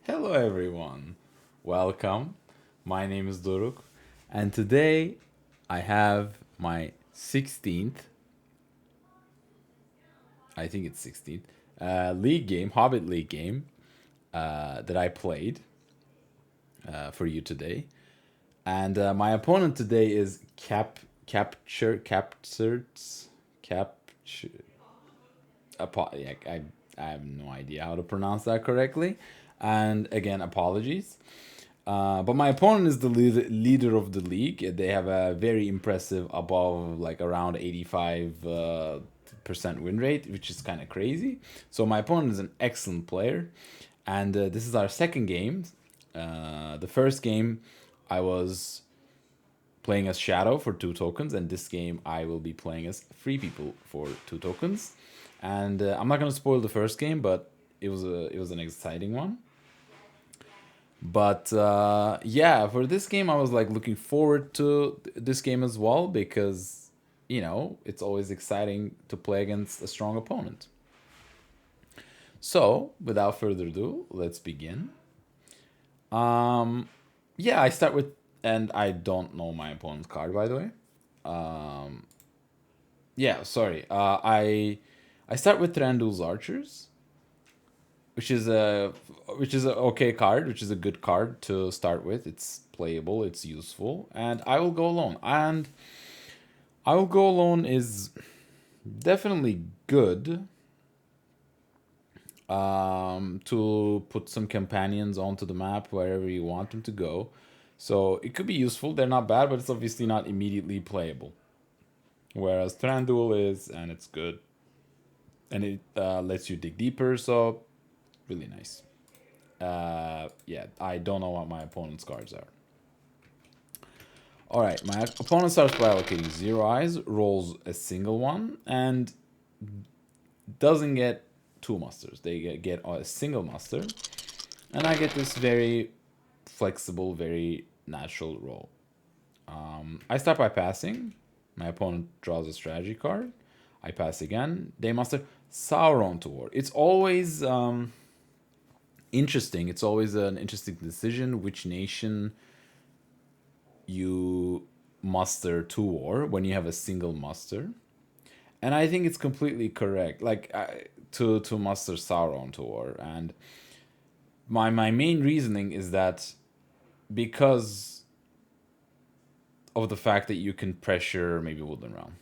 Hello everyone. Welcome. My name is Doruk and today I have my 16th, I think it's 16th, league game, Hobbit league game that I played for you today. And my opponent today is Captured Capture I have no idea how to pronounce that correctly. And again, apologies. But my opponent is the leader of the league. They have a very impressive, above like around 85 percent win rate, which is kind of crazy. So my opponent is an excellent player, and this is our second game. The first game, I was playing as Shadow for 2 tokens, and this game I will be playing as Free People for 2 tokens. And I'm not gonna spoil the first game, but it was an exciting one. But yeah, for this game, I was like looking forward to this game as well because it's always exciting to play against a strong opponent. So without further ado, let's begin. Yeah, I start with, and I don't know my opponent's card by the way. Yeah, sorry. I start with Thranduil's Archers, which is a okay card, which is a good card to start with. It's playable, it's useful, and I will go alone. And I will go alone is definitely good to put some companions onto the map wherever you want them to go. So it could be useful. They're not bad, but it's obviously not immediately playable. Whereas Thranduil is, and it's good, and it lets you dig deeper. So really nice. Yeah, I don't know what my opponent's cards are. Alright, my opponent starts by allocating 0 eyes, rolls a single one, and doesn't get 2 musters. They get a single muster, and I get this very flexible, very natural roll. I start by passing. My opponent draws a strategy card. I pass again. They muster Sauron to war. It's always interesting. It's always an interesting decision which nation you muster to war when you have a single muster. And I think it's completely correct. Like to muster Sauron to war. And my main reasoning is that because of the fact that you can pressure maybe Woodland Realm,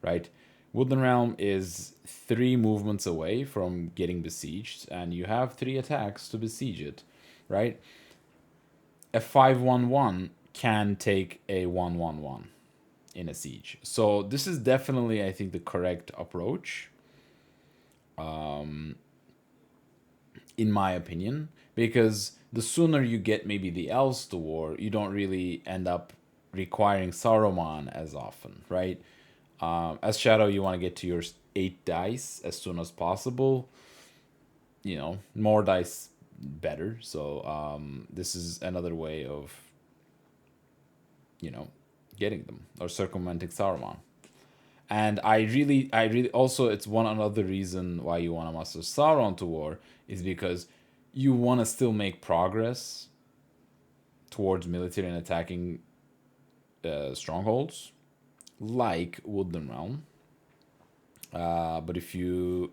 right? Woodland Realm is 3 movements away from getting besieged, and you have 3 attacks to besiege it, right? A 5/1/1 can take a 1/1/1 in a siege. So this is definitely, I think, the correct approach, in my opinion, because the sooner you get maybe the elves to war, you don't really end up requiring Saruman as often, right? As Shadow, you want to get to your 8 dice as soon as possible. More dice better. So this is another way of getting them or circumventing Saruman. And I really also, it's one another reason why you want to muster Sauron to war is because you want to still make progress towards military and attacking strongholds like Woodland Realm. But if you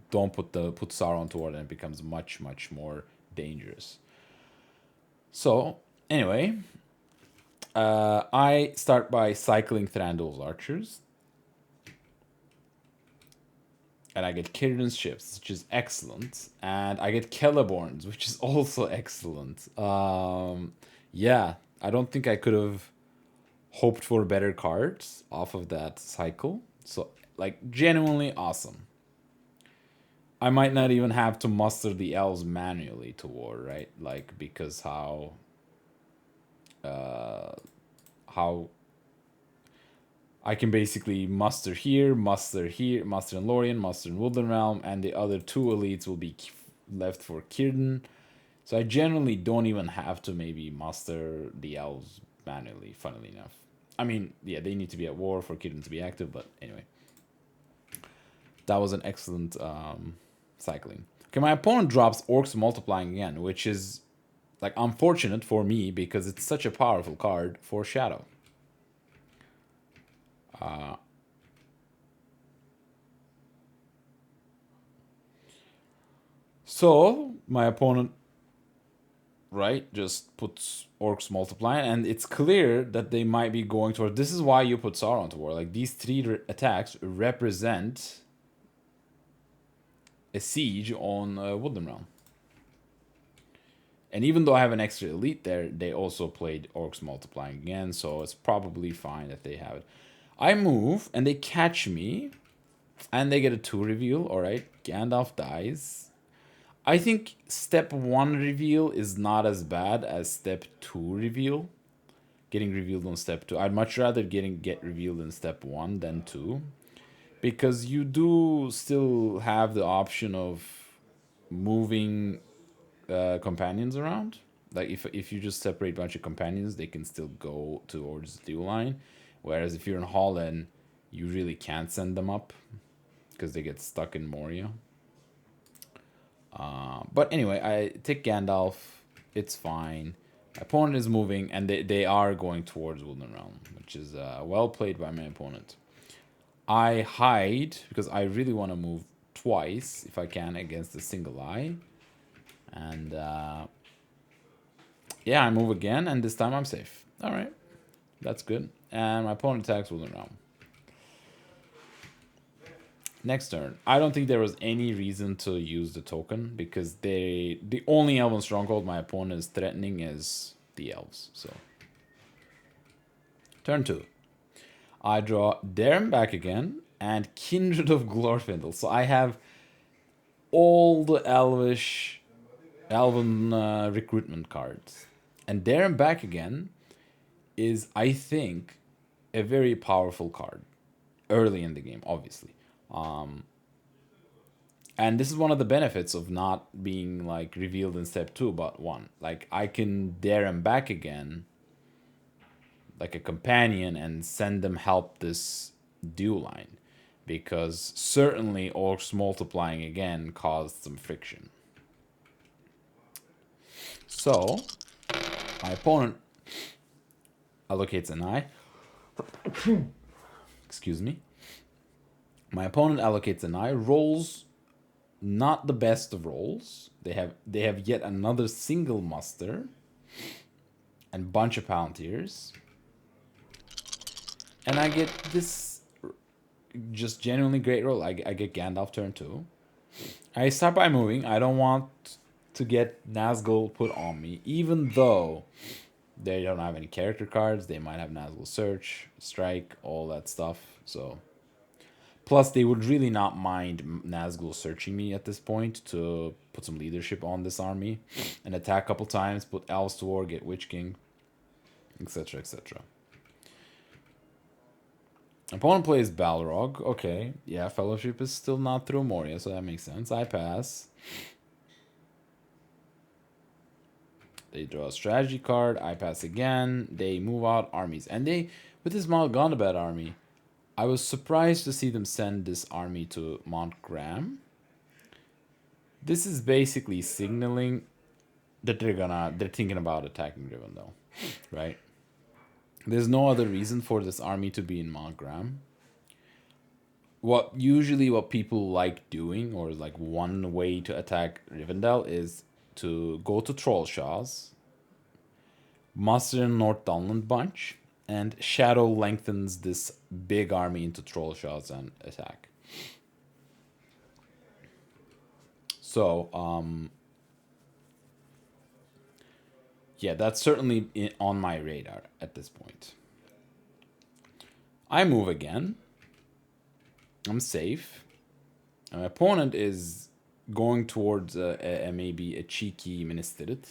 don't put Sauron to war, then it becomes much more dangerous. So anyway, I start by cycling Thranduil's archers, and I get Círdan's ships, which is excellent, and I get Celeborn's, which is also excellent. Yeah, I don't think I could have hoped for better cards off of that cycle. So, like, genuinely awesome. I might not even have to muster the elves manually to war, right? Like, because how I can basically muster here, muster in Lorien, muster in Woodland Realm, and the other 2 elites will be left for Círdan. So I generally don't even have to maybe muster the elves manually, funnily enough. I mean, yeah, they need to be at war for Círdan to be active, but anyway. That was an excellent cycling. Okay, my opponent drops Orcs Multiplying again, which is like unfortunate for me because it's such a powerful card for Shadow. So my opponent, right, just puts Orcs Multiplying, and it's clear that they might be going toward. This is why you put Sauron to war. Like these three attacks represent a siege on Woodland Realm. And even though I have an extra elite there, they also played Orcs Multiplying again, so it's probably fine that they have it. I move, and they catch me, and they get a 2 reveal. Alright, Gandalf dies. I think step 1 reveal is not as bad as step 2 reveal. Getting revealed on step 2. I'd much rather get revealed in step 1 than 2. Because you do still have the option of moving companions around. Like if you just separate a bunch of companions, they can still go towards the dual line. Whereas if you're in Holland, you really can't send them up because they get stuck in Moria. But anyway, I take Gandalf. It's fine. My opponent is moving, and they are going towards Woodland Realm, which is well played by my opponent. I hide because I really want to move twice if I can against a single eye. And yeah, I move again, and this time I'm safe. All right, that's good. And my opponent attacks Woodland Realm. Next turn. I don't think there was any reason to use the token because the only Elven Stronghold my opponent is threatening is the elves. So turn 2. I draw Darren back again and Kindred of Glorfindel. So I have all the Elven recruitment cards. And Darren back again is, I think, a very powerful card early in the game, obviously. And this is one of the benefits of not being like revealed in step 2 but 1. Like I can dare him back again like a companion and send them help this dual line. Because certainly Orcs Multiplying again caused some friction. So my opponent allocates an eye. Excuse me. My opponent allocates an eye, rolls not the best of rolls. They have yet another single muster and bunch of Palantirs. And I get this just genuinely great roll. I get Gandalf turn 2. I start by moving. I don't want to get Nazgul put on me, even though they don't have any character cards. They might have Nazgul Search, Strike, all that stuff. So plus, they would really not mind Nazgul searching me at this point to put some leadership on this army and attack a couple times, put Elves to war, get Witch King, etc., etc. Opponent plays Balrog. Okay, yeah, Fellowship is still not through Moria, so that makes sense. I pass. They draw a strategy card. I pass again. They move out armies. And they, with this Mount Gondabad army, I was surprised to see them send this army to Mount Graham. This is basically signaling that they're thinking about attacking Rivendell, right? There's no other reason for this army to be in Mount Graham. What people like doing, or like one way to attack Rivendell, is to go to Trollshaws, muster in North Dunland bunch, and Shadow lengthens this big army into Trollshaws and attack. So, yeah, that's certainly on my radar at this point. I move again. I'm safe. My opponent is going towards maybe a cheeky Ministrit,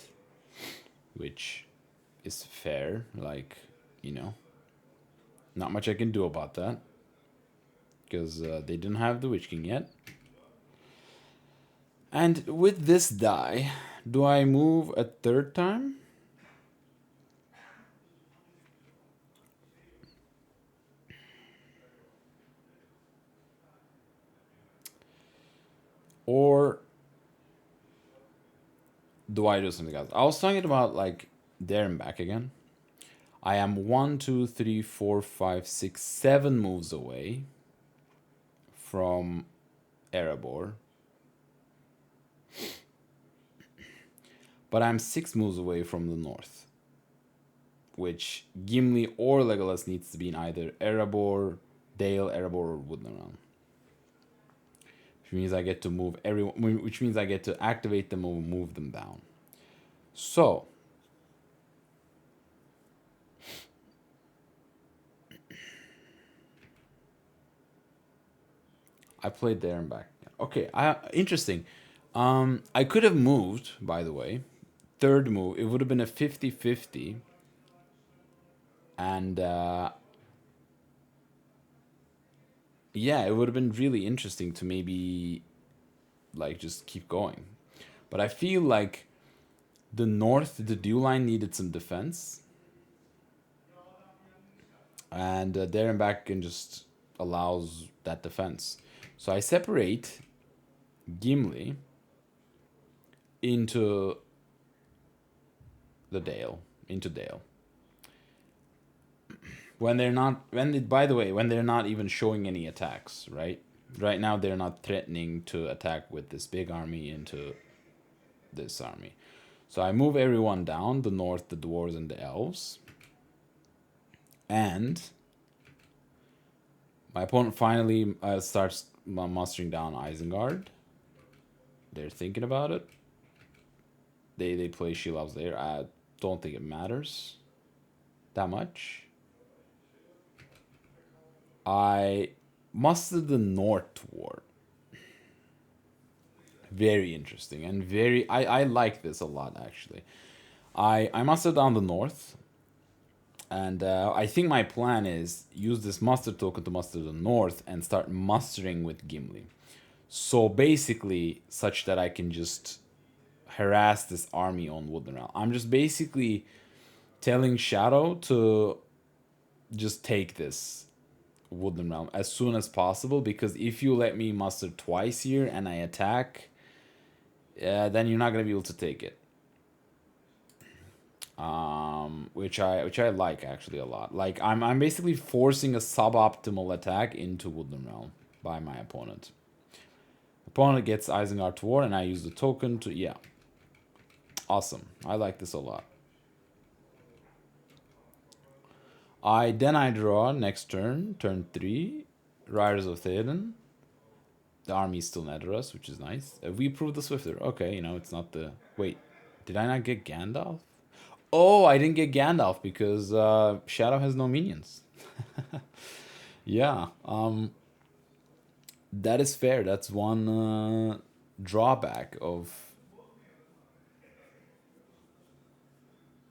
which is fair. Like, not much I can do about that. Because they didn't have the Witch King yet. And with this die, do I move a third time? Or do I do something else? I was talking about like there and back again. I am 1, 2, 3, 4, 5, 6, 7 moves away from Erebor, but I'm 6 moves away from the north, which Gimli or Legolas needs to be in either Erebor, Dale, Erebor, or Woodland Realm. Which means I get to move everyone. Which means I get to activate them or move them down. So I played there and back. Okay, interesting. I could have moved, by the way. Third move, it would have been a 50-50. And yeah, it would have been really interesting to maybe like just keep going. But I feel like the north, the dew line needed some defense. And there and back can just allows that defense. So I separate Gimli into the Dale, into Dale. When they're not, by the way, when they're not even showing any attacks, right? Right now they're not threatening to attack with this big army into this army. So I move everyone down, the north, the dwarves, and the elves. And my opponent finally starts mustering down Isengard. They're thinking about it. They play She-Loves there. I don't think it matters that much. I mustered the North War. Very interesting and very... I like this a lot, actually. I mustered down the North. And I think my plan is use this muster token to muster the North and start mustering with Gimli. So basically, such that I can just harass this army on Woodland Realm. I'm just basically telling Shadow to just take this Woodland Realm as soon as possible, because if you let me muster twice here and I attack, then you're not gonna be able to take it. Which I like actually a lot. Like I'm basically forcing a suboptimal attack into Woodland Realm by my opponent. Opponent gets Isengard to War, and I use the token to... Yeah. Awesome. I like this a lot. Then I draw next turn, turn 3, Riders of Theoden. The army is still Netherus, which is nice. We approved the Swifter. Okay, you know, it's not the... Wait, did I not get Gandalf? Oh, I didn't get Gandalf because Shadow has no minions. Yeah, that is fair. That's one drawback of...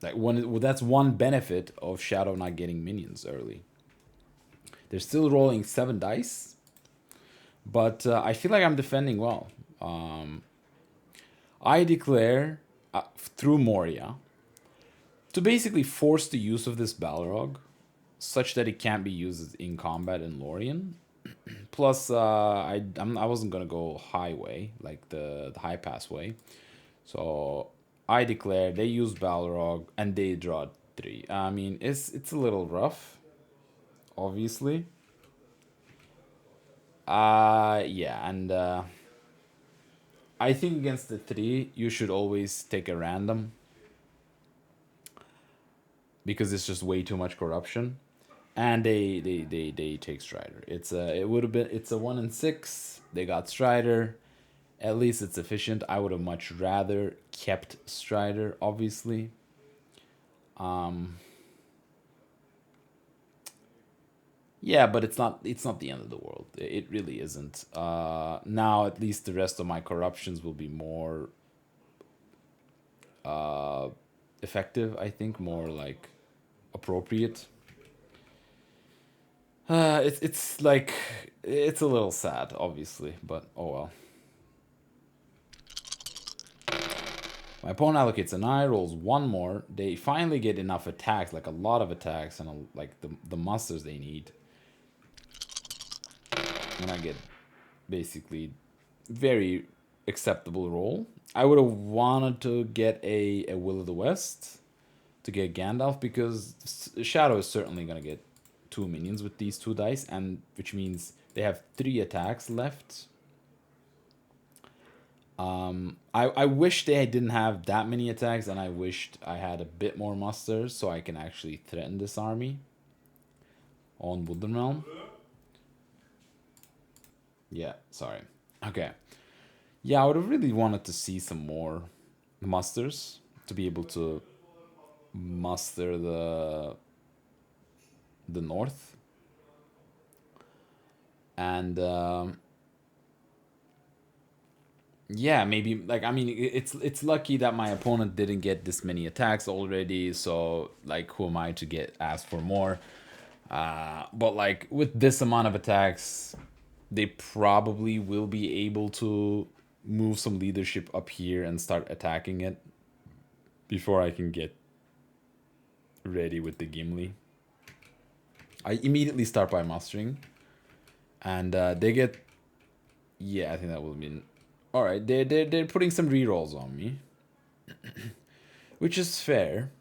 Like that's one benefit of Shadow not getting minions early. They're still rolling 7 dice, but I feel like I'm defending well. I declare through Moria to basically force the use of this Balrog, such that it can't be used in combat in Lorien. Plus, I wasn't gonna go highway, like the high pass way, so I declare they use Balrog and they draw 3. I mean, it's a little rough, obviously. Yeah, and I think against the 3, you should always take a random, because it's just way too much corruption. And they take Strider. It's a 1 in 6. They got Strider. At least it's efficient. I would have much rather kept Strider, obviously. Yeah, but it's not the end of the world. It really isn't. Now at least the rest of my corruptions will be more effective, I think, more like appropriate. It's like, it's a little sad, obviously, but oh well. My opponent allocates an eye, rolls 1 more. They finally get enough attacks, like a lot of attacks, and like the musters they need. And I get basically very acceptable role. I would have wanted to get a Will of the West to get Gandalf because Shadow is certainly gonna get two minions with these two dice, and which means they have three attacks left. I wish they didn't have that many attacks, and I wished I had a bit more musters so I can actually threaten this army on Wooden Realm. Yeah, sorry. Okay. Yeah, I would have really wanted to see some more musters to be able to muster the north. And yeah, maybe like I mean it's lucky that my opponent didn't get this many attacks already, so like who am I to get asked for more? But like with this amount of attacks, they probably will be able to move some leadership up here and start attacking it before I can get ready with the Gimli. I immediately start by mustering, and they get. Yeah, I think that will mean. All right, they're putting some rerolls on me, which is fair.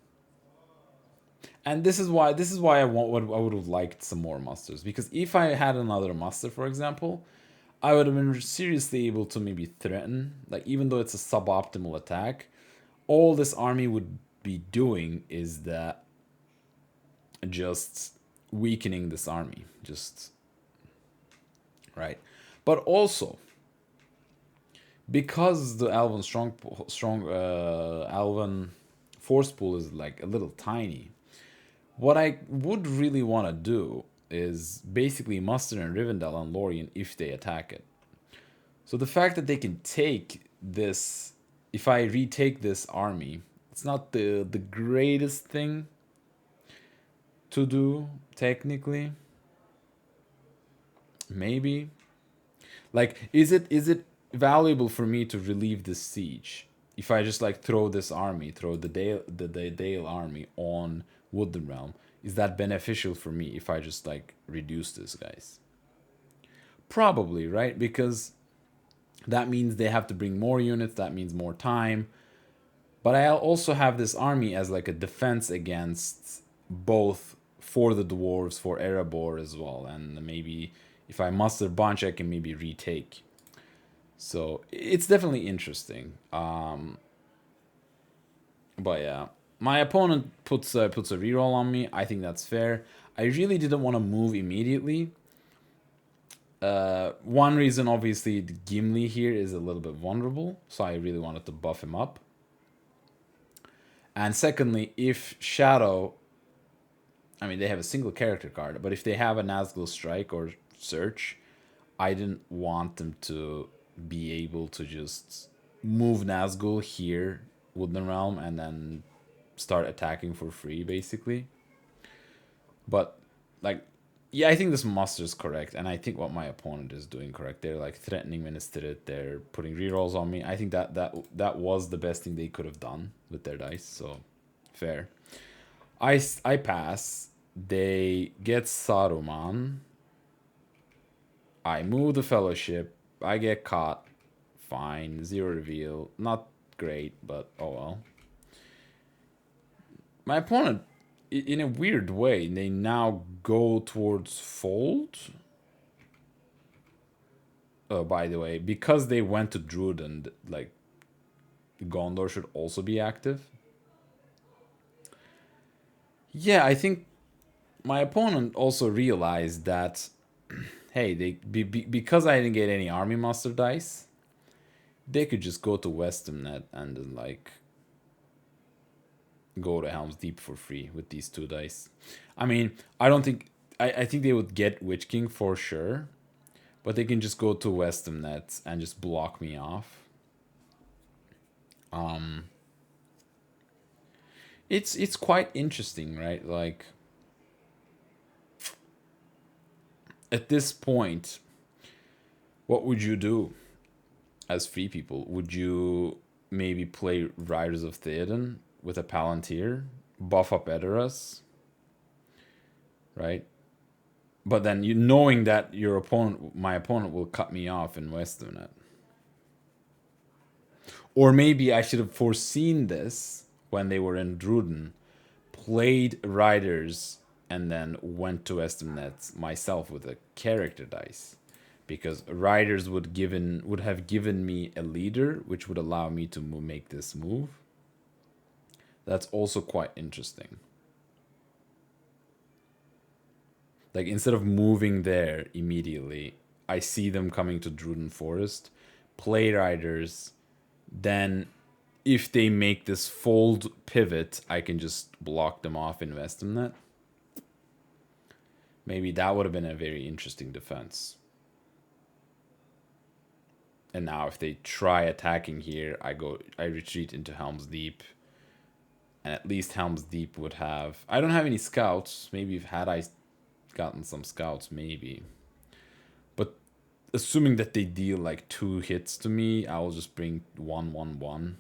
And this is why I would have liked some more musters, because if I had another muster, for example, I would have been seriously able to maybe threaten, like even though it's a suboptimal attack, all this army would be doing is that just weakening this army, just right. But also because the Alvan Alvan force pool is like a little tiny, what I would really want to do is basically muster and Rivendell and Lorien if they attack it. So the fact that they can take this, if I retake this army, it's not the greatest thing to do technically. Maybe like is it valuable for me to relieve this siege if I just like throw this army, throw the Dale army on Wooden Realm? Is that beneficial for me if I just like reduce this, guys? Probably, right? Because that means they have to bring more units, that means more time. But I also have this army as like a defense against both for the dwarves, for Erebor as well, and maybe if I muster a bunch, I can maybe retake. So it's definitely interesting. But yeah, my opponent puts a reroll on me. I think that's fair. I really didn't want to move immediately. One reason, obviously, the Gimli here is a little bit vulnerable, so I really wanted to buff him up. And secondly, if Shadow, I mean, they have a single character card, but if they have a Nazgul Strike or Search, I didn't want them to be able to just move Nazgul here, Woodland Realm, and then start attacking for free, basically. But, like, yeah, I think this muster is correct, and I think what my opponent is doing correct. They're like threatening Minister it. They're putting rerolls on me. I think that was the best thing they could have done with their dice. So fair. I pass. They get Saruman. I move the Fellowship. I get caught. Fine. Zero reveal. Not great, but oh well. My opponent, in a weird way, they now go towards Fold. Oh, by the way, because they went to Druiden, like, Gondor should also be active. Yeah, I think my opponent also realized that, hey, because I didn't get any army master dice, they could just go to Westernnet and then like go to Helm's Deep for free with these two dice. I mean, I don't think I think they would get Witch King for sure, but they can just go to Westernnet and just block me off. It's quite interesting, right? Like at this point, what would you do as free people? Would you maybe play Riders of Theoden with a Palantir, buff up Edoras, right? But then you knowing that my opponent will cut me off in Westernnet. Or maybe I should have foreseen this when they were in Druden, played Riders, and then went to Estimnets myself with a character dice. Because Riders would have given me a leader, which would allow me to make this move. That's also quite interesting. Like, instead of moving there immediately, I see them coming to Druden Forest, play Riders, then if they make this fold pivot, I can just block them off in Westemnet. Maybe that would have been a very interesting defense. And now if they try attacking here, I retreat into Helm's Deep. And at least Helm's Deep would have... I don't have any scouts. Maybe if had I gotten some scouts, maybe. But assuming that they deal like 2 hits to me, I will just bring 1/1/1.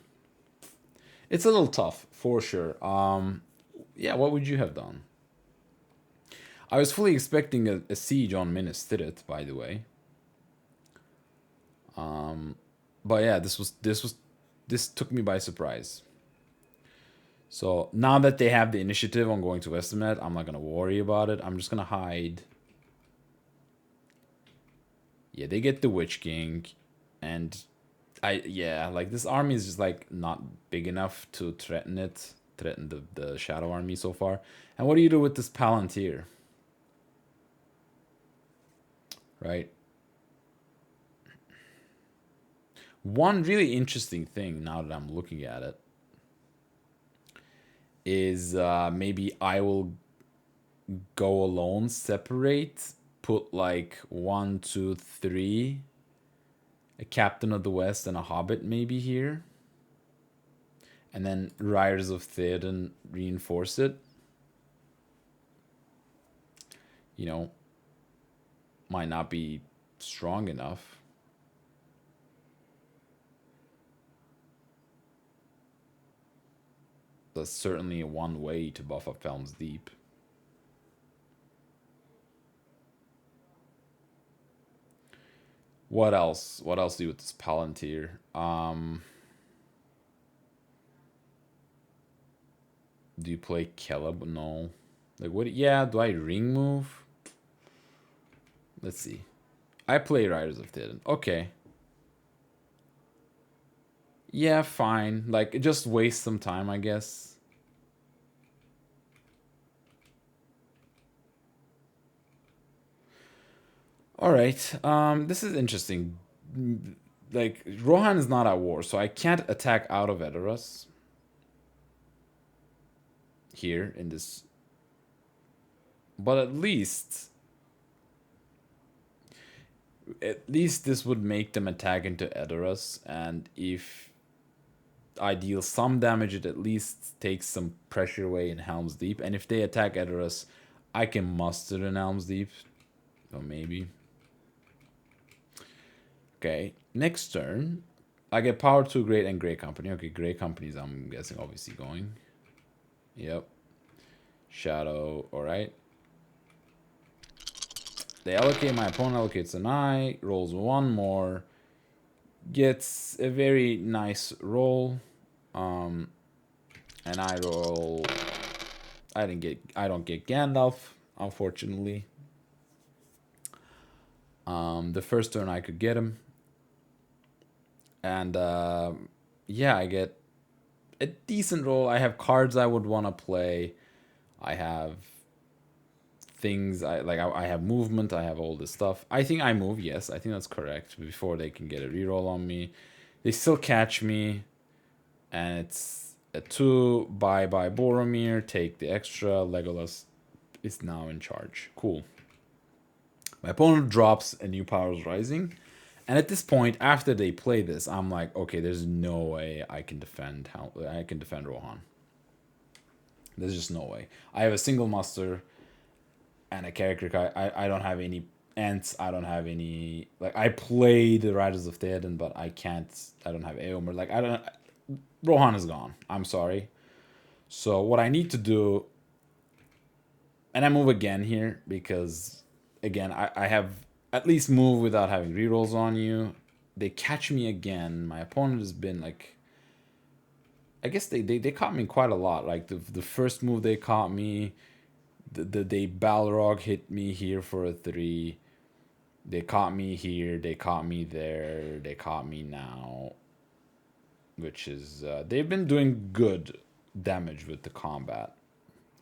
It's a little tough, for sure. Yeah, what would you have done? I was fully expecting a siege on Minas Tirith, by the way. But yeah, this took me by surprise. So now that they have the initiative on going to Westemet, I'm not gonna worry about it. I'm just gonna hide. Yeah, they get the Witch King, and like this army is just like not big enough to threaten the Shadow Army so far. And what do you do with this Palantir? Right? One really interesting thing now that I'm looking at it is maybe I will go alone, separate, put like 1, 2, 3, a Captain of the West and a Hobbit maybe here, and then Riders of Theoden reinforce it. You know, might not be strong enough. That's certainly one way to buff up Helm's Deep. What else? What else do you with this Palantir? Do you play Caleb? No. Like what? Yeah. Do I ring move? Let's see. I play Riders of Theoden. Okay. Yeah, fine. Like, just waste some time, I guess. Alright, this is interesting. Like, Rohan is not at war, so I can't attack out of Edoras. Here, in this... But at least this would make them attack into Edoras, and if I deal some damage, it at least takes some pressure away in Helm's Deep. And if they attack Edoras, I can muster in Helm's Deep. Or maybe. Okay, next turn. I get power 2 Great and Grey Company. Okay, Grey Companies, I'm guessing, obviously going. Yep. Shadow, alright. They allocate, my opponent allocates an eye, rolls 1 more. Gets a very nice roll. And I roll... I don't get Gandalf, unfortunately. The first turn I could get him. And yeah, I get a decent roll. I have cards I would want to play. I have things I have movement. I have all this stuff. I think I move. Yes, I think that's correct. Before they can get a reroll on me, they still catch me, and it's a 2 bye Boromir. Take the extra. Legolas is now in charge. Cool. My opponent drops a new Powers Rising. And at this point, after they play this, I'm like, okay, there's no way I can defend Rohan. There's just no way. I have a single muster and a character card. I don't have any Ents. I don't have any... Like, I play the Riders of Theoden, but I don't have Eomer. Like, Rohan is gone. I'm sorry. So what I need to do... And I move again here because, again, I have... At least move without having rerolls on you. They catch me again. My opponent has been like I guess they caught me quite a lot. Like the first move they caught me, they Balrog hit me here for a 3. They caught me here, they caught me there, they caught me now, which is they've been doing good damage with the combat.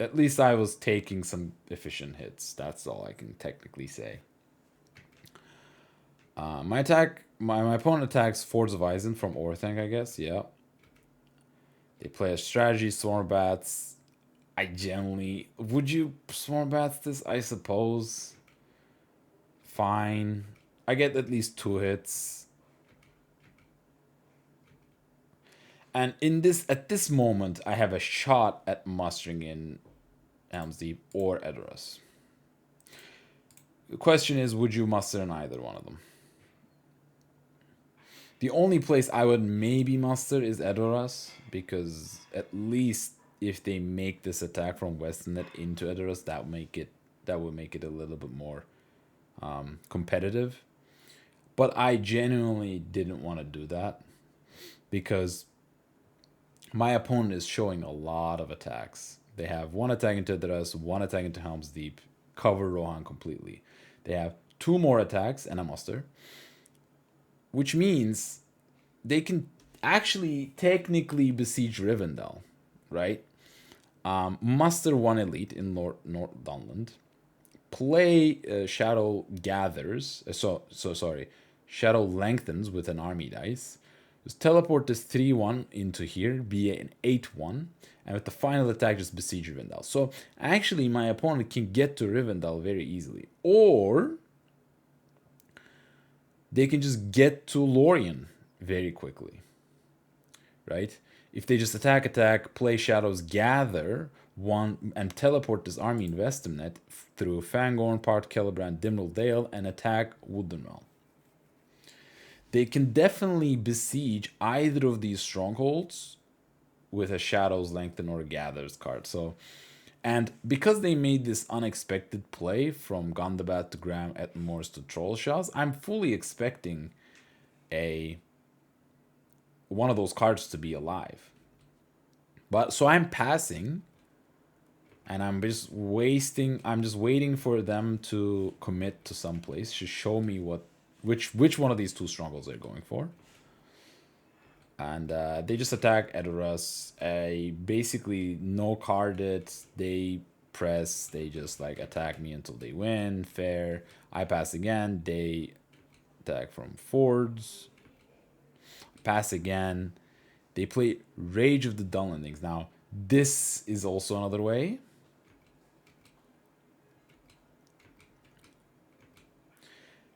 At least I was taking some efficient hits. That's all I can technically say. My opponent attacks Fords of Eisen from Orthanc, I guess. Yeah. They play a strategy, Swarm Bats. I generally would you Swarm Bats this? I suppose. Fine. I get at least 2 hits. And at this moment, I have a shot at mustering in Helm's Deep or Edoras. The question is, would you muster in either one of them? The only place I would maybe muster is Edoras, because at least if they make this attack from Westernnet into Edoras, that would make it a little bit more competitive. But I genuinely didn't want to do that because my opponent is showing a lot of attacks. They have 1 attack into Edoras, 1 attack into Helm's Deep, cover Rohan completely. They have 2 more attacks and a muster, which means they can actually technically besiege Rivendell, right? Muster 1 elite in North Dunland, play Shadow Gathers, Shadow Lengthens with an army dice, just teleport this 3-1 into here, be an 8-1, and with the final attack just besiege Rivendell. So actually my opponent can get to Rivendell very easily. Or they can just get to Lorien very quickly, right? If they just attack, play Shadows Gather, 1, and teleport this army in Westernet through Fangorn, Part Celebrant, Dimril Dale, and attack Woodenwell. They can definitely besiege either of these strongholds with a Shadows Lengthen or a Gathers card. So, and because they made this unexpected play from Gondabat to Graham Ettenmoors to Trollshaws, I'm fully expecting one of those cards to be alive. But so I'm passing, and I'm just waiting for them to commit to some place to show me which one of these 2 strongholds they're going for. And they just attack Edoras. I basically no card it. They press. They just like attack me until they win. Fair. I pass again. They attack from Fords. Pass again. They play Rage of the Dunlandings. Now, this is also another way.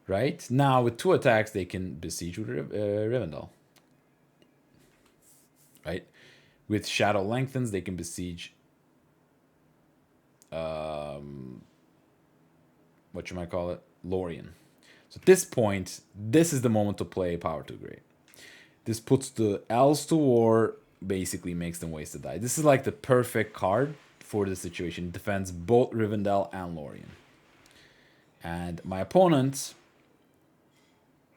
Right? Now, with 2 attacks, they can besiege with Rivendell. Right? With Shadow Lengthens, they can besiege Lorien. So at this point, this is the moment to play Power to Great. This puts the Elves to war, basically makes them waste a die. This is like the perfect card for this situation. It defends both Rivendell and Lorien. And my opponent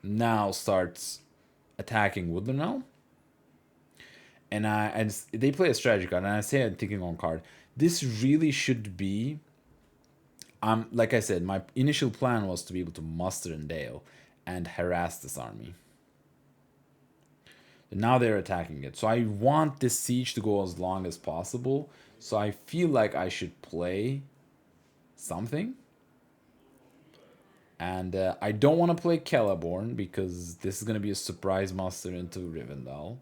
now starts attacking Woodland Elf. And they play a strategy card, and I say I'm thinking on card. This really should be, like I said, my initial plan was to be able to muster in Dale and harass this army. And now they're attacking it. So I want this siege to go as long as possible. So I feel like I should play something. And I don't want to play Celeborn because this is going to be a surprise muster into Rivendell.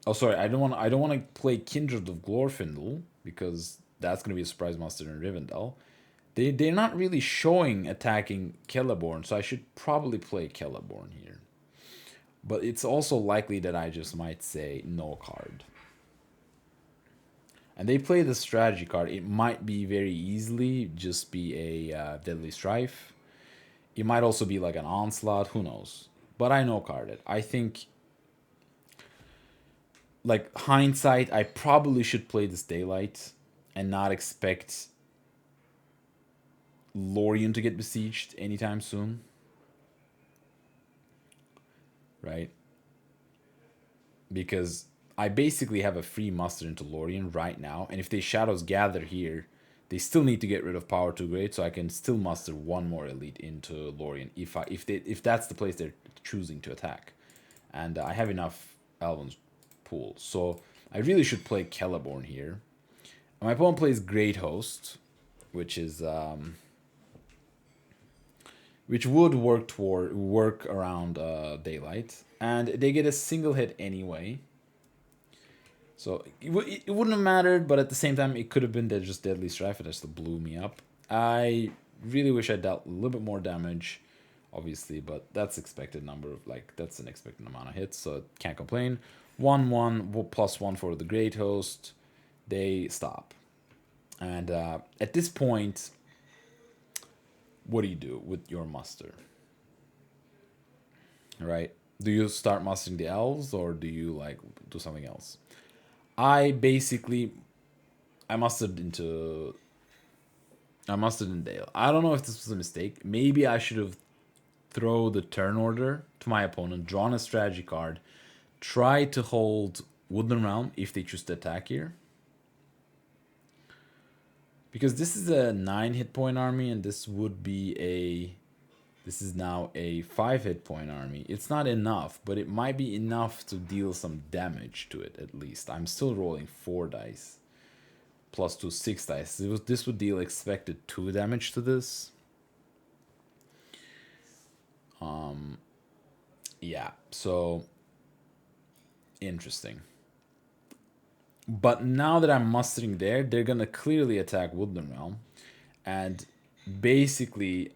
Oh, sorry, I don't want to play Kindred of Glorfindel because that's going to be a surprise monster in Rivendell. They're not really showing attacking Celeborn, so I should probably play Celeborn here. But it's also likely that I just might say no card. And they play the strategy card. It might be very easily just be a Deadly Strife. It might also be like an Onslaught, who knows. But I no card it. I think, like, hindsight, I probably should play this Daylight and not expect Lorien to get besieged anytime soon. Right? because I basically have a free muster into Lorien right now, and if they Shadows Gather here, they still need to get rid of Power 2 Great, so I can still muster one more elite into Lorien if that's the place they're choosing to attack. And I have enough Elven's pool, so I really should play Celeborn here. My opponent plays Great Host, which is which would work around Daylight, and they get a single hit anyway. So it wouldn't have mattered, but at the same time, it could have been just Deadly Strife. It just blew me up. I really wish I dealt a little bit more damage, obviously, but that's expected number of that's an expected amount of hits, so can't complain. 1/1 +1 for the Great Host. They stop, and at this point, what do you do with your muster? Right? Do you start mustering the elves, or do you do something else? I mustered in Dale. I don't know if this was a mistake. Maybe I should have throw the turn order to my opponent, drawn a strategy card, try to hold Woodland Realm if they choose to attack here. Because this is a 9 hit point army, and this is now a 5 hit point army. It's not enough, but it might be enough to deal some damage to it at least. I'm still rolling 4 dice. +2, 6 dice. This would deal expected 2 damage to this. Yeah, so interesting. But now that I'm mustering there, they're gonna clearly attack Woodland Realm, and basically,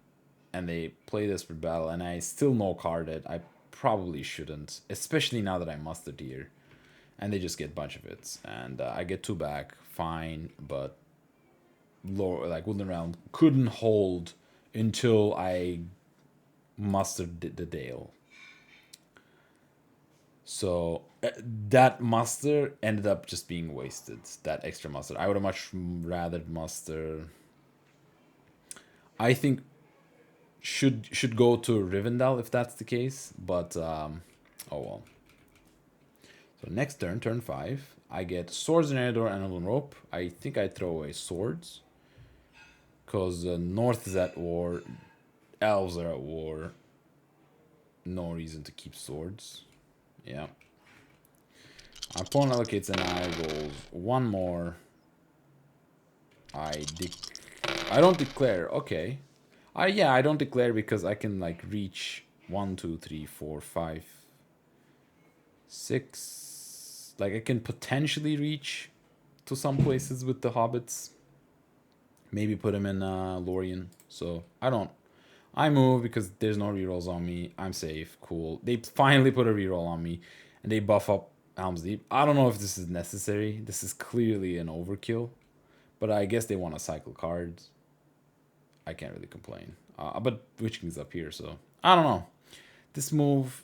and they play Desperate Battle, and I still no card it. I probably shouldn't, especially now that I mustered here, and they just get a bunch of hits, and I get 2 back, fine, but Woodland Realm couldn't hold until I mustered the Dale. So that muster ended up just being wasted. That extra muster. I would have much rather muster. I think should go to Rivendell if that's the case. But oh well. So next turn 5, I get Swords in Eridor and Elven Rope. I think I throw away Swords, because North is at war, Elves are at war. No reason to keep Swords. Yeah. My opponent allocates an eye, rolls 1 more. I don't declare. Okay. I don't declare because I can reach 1, 2, 3, 4, 5, 6. I can potentially reach to some places with the hobbits. Maybe put them in Lorien. So I move because there's no rerolls on me. I'm safe. Cool. They finally put a reroll on me, and they buff up Helm's Deep. I don't know if this is necessary. This is clearly an overkill, but I guess they want to cycle cards. I can't really complain. But Witch King's up here, so I don't know. This move,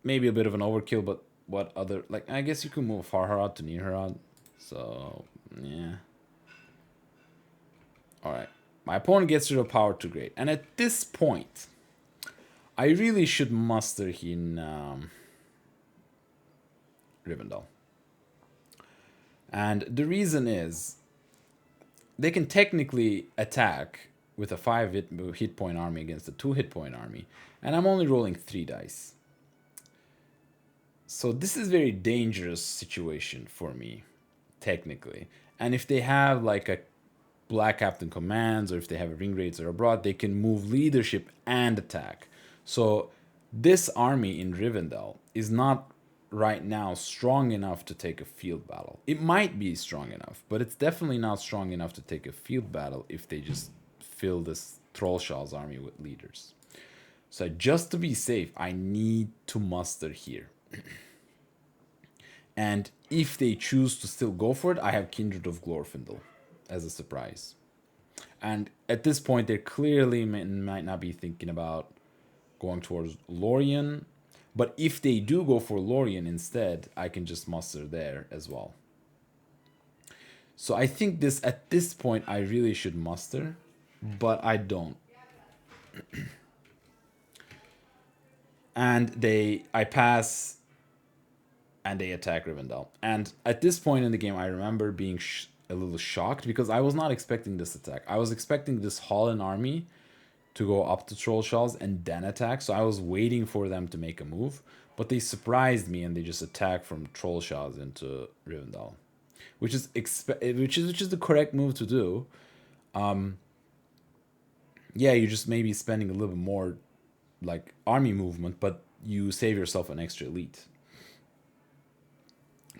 maybe a bit of an overkill, but what other... I guess you can move Farharad to Nirharad. So, yeah. Alright. My opponent gets rid of Power 2 Great. And at this point, I really should muster in Rivendell. And the reason is, they can technically attack with a 5 hit point army against a 2 hit point army. And I'm only rolling 3 dice. So this is a very dangerous situation for me, technically. And if they have a Black Captain commands, or if they have a Ring Raids or Abroad, they can move leadership and attack. So this army in Rivendell is not right now strong enough to take a field battle. It might be strong enough, but it's definitely not strong enough to take a field battle if they just fill this Trollshaw's army with leaders. So just to be safe, I need to muster here. And if they choose to still go for it, I have Kindred of Glorfindel as a surprise. And at this point, they clearly might not be thinking about going towards Lorien. But if they do go for Lorien instead, I can just muster there as well. So I think at this point, I really should muster, but I don't. And I pass and they attack Rivendell. And at this point in the game, I remember being a little shocked because I was not expecting this attack. I was expecting this Holland army to go up to Troll Shells and then attack. So I was waiting for them to make a move, but they surprised me and they just attacked from Troll Shells into Rivendell, which is which is the correct move to do. Yeah, you're just maybe spending a little bit more like army movement, but you save yourself an extra elite.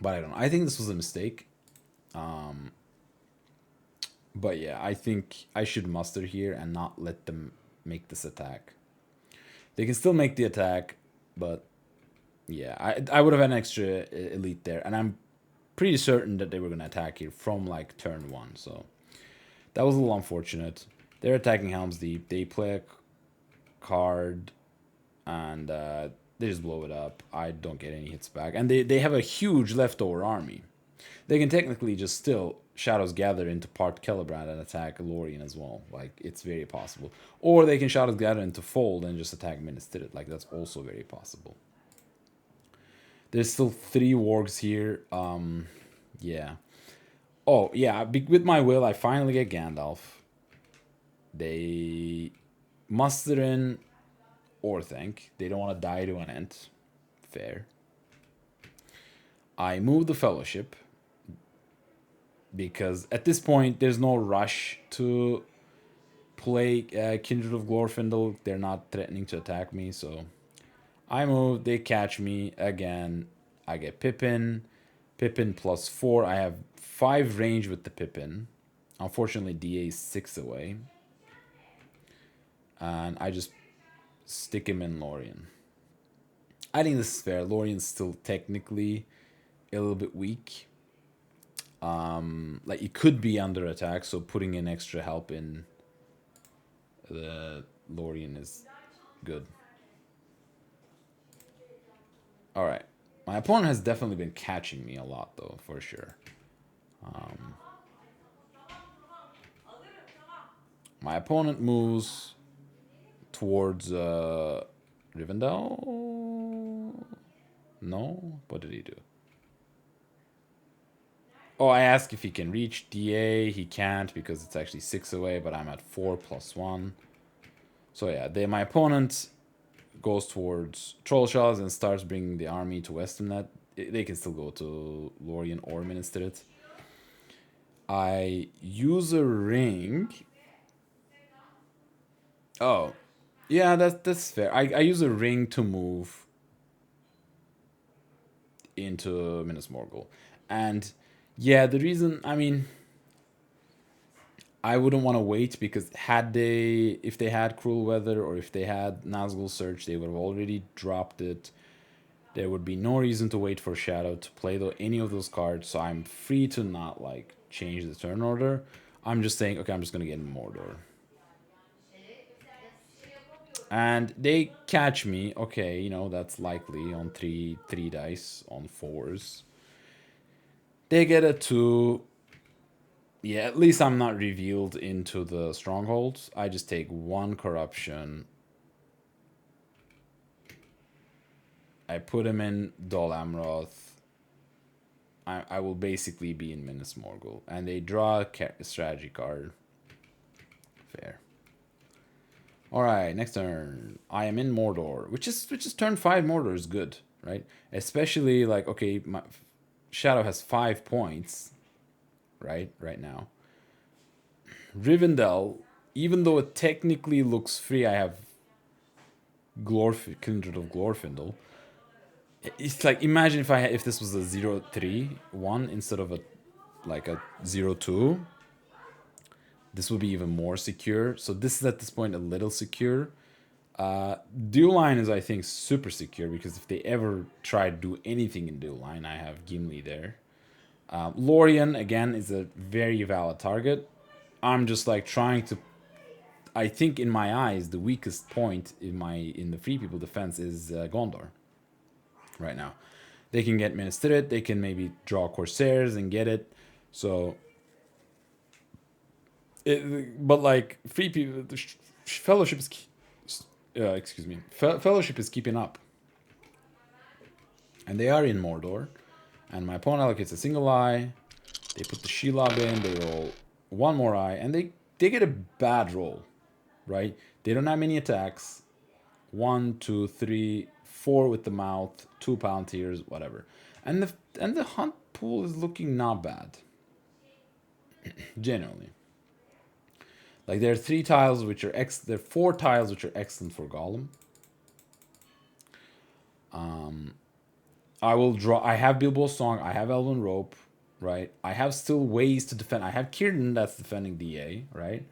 But I don't know. I think this was a mistake. But yeah, I think I should muster here and not let them make this attack. They can still make the attack, but yeah, I would have had an extra elite there, and I'm pretty certain that they were going to attack here from like turn 1, so that was a little unfortunate. They're attacking Helm's Deep. They play a card, and they just blow it up. I don't get any hits back, and they have a huge leftover army. They can technically just still Shadows Gather into part Celebrand and attack Lorien as well. Like, it's very possible. Or they can Shadows Gather into Fold and just attack Minas Tirith. Like, that's also very possible. There's still 3 wargs here. Yeah. Oh, yeah. With my will, I finally get Gandalf. They muster in Orthanc. They don't want to die to an Ent. Fair. I move the Fellowship, because at this point there's no rush to play Kindred of Glorfindel. They're not threatening to attack me, so I move. They catch me again. I get Pippin. Pippin +4. I have 5 range with the Pippin. Unfortunately, DA is 6 away, and I just stick him in Lorien. I think this is fair. Lorien's still technically a little bit weak. Like, it could be under attack, so putting in extra help in the Lorien is good. Alright. My opponent has definitely been catching me a lot, though, for sure. My opponent moves towards Rivendell? No? What did he do? Oh, I asked if he can reach DA. He can't because it's actually 6 away, but I'm at 4 +1. So yeah, my opponent goes towards Troll Shells and starts bringing the army to Westernnet. They can still go to Lorien or Minas Tirith. I use a ring. Oh, yeah, that's fair. I use a ring to move into Minas Morgul. And yeah, the reason, I mean, I wouldn't want to wait, because if they had Cruel Weather or if they had Nazgul Search, they would have already dropped it. There would be no reason to wait for Shadow to play any of those cards, so I'm free to not, like, change the turn order. I'm just saying, okay, I'm just going to get in Mordor. And they catch me. Okay, that's likely on 3 dice on 4s. They get a 2. Yeah, at least I'm not revealed into the strongholds. I just take 1 corruption. I put him in Dol Amroth. I will basically be in Minas Morgul. And they draw a strategy card. Fair. Alright, next turn. I am in Mordor. Which is turn 5 Mordor is good, right? Especially, like, okay, my Shadow has 5 points. Right now. Rivendell, even though it technically looks free, I have Kindred of Glorfindel. It's like, imagine if this was a 0-3-1 instead of a 0-2. This would be even more secure. So this is at this point a little secure. Dual line is, I think, super secure, because if they ever try to do anything in dual line, I have Gimli there. Lorien, again, is a very valid target. I'm just like trying to... I think in my eyes, the weakest point in the Free People defense is Gondor. Right now. They can get Minas Tirith, they can maybe draw Corsairs and get it. So... but like, Free People... The Fellowship is... Fellowship is keeping up. And they are in Mordor. And my opponent allocates a single eye. They put the Shelob in. They roll one more eye. And they get a bad roll, right? They don't have many attacks. 1, 2, 3, 4 with the mouth. 2 Palantirs, whatever. And the hunt pool is looking not bad. Genuinely. Like there are 3 tiles which are there are 4 tiles which are excellent for Golem. I will draw. I have Bilbo Song. I have Elven Rope, right? I have still ways to defend. I have Kieran that's defending DA, right?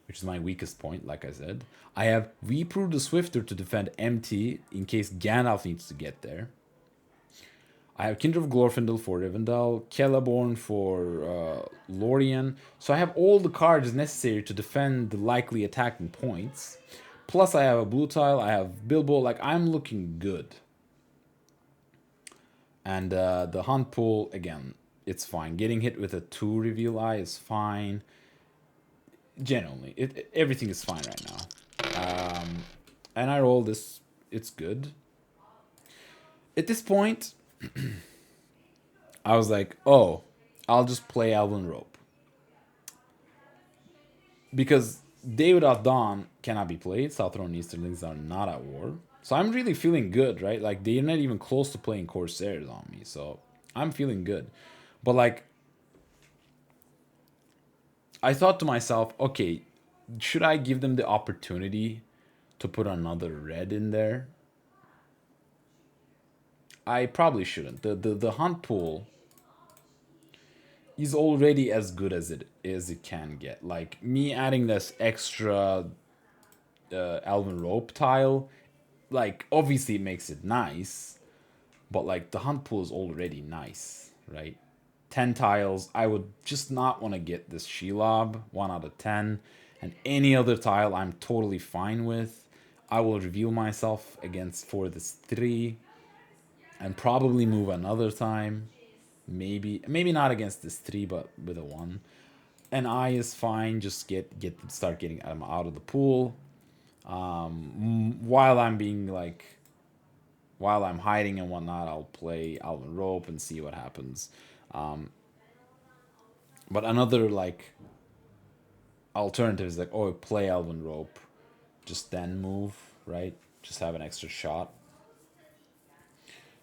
Which is my weakest point, like I said. I have Weeprue the Swifter to defend MT in case Gandalf needs to get there. I have Kindred of Glorfindel for Rivendell, Celeborn for Lorien. So I have all the cards necessary to defend the likely attacking points. Plus I have a blue tile, I have Bilbo, like I'm looking good. And the hunt pool, again, it's fine. Getting hit with a 2 reveal eye is fine. Genuinely, everything is fine right now. And I roll this, it's good. At this point, I was like, oh, I'll just play Elven Rope. Because Day Without Dawn cannot be played. Southron and Easterlings are not at war. So I'm really feeling good, right? Like, they're not even close to playing Corsairs on me. So I'm feeling good. But, like, I thought to myself, okay, should I give them the opportunity to put another red in there? I probably shouldn't. The hunt pool is already as good as it can get. Like me adding this extra Elven Rope tile, like obviously it makes it nice, but like the hunt pool is already nice, right? 10 tiles, I would just not want to get this Shelob, 1 out of 10, and any other tile I'm totally fine with. I will reveal myself against for this 3 and probably move another time. Maybe not against this 3, but with a 1. An eye is fine. Just start getting them out of the pool. While I'm hiding and whatnot, I'll play Elven Rope and see what happens. But another like alternative is like, oh, play Elven Rope, just then move, right? Just have an extra shot.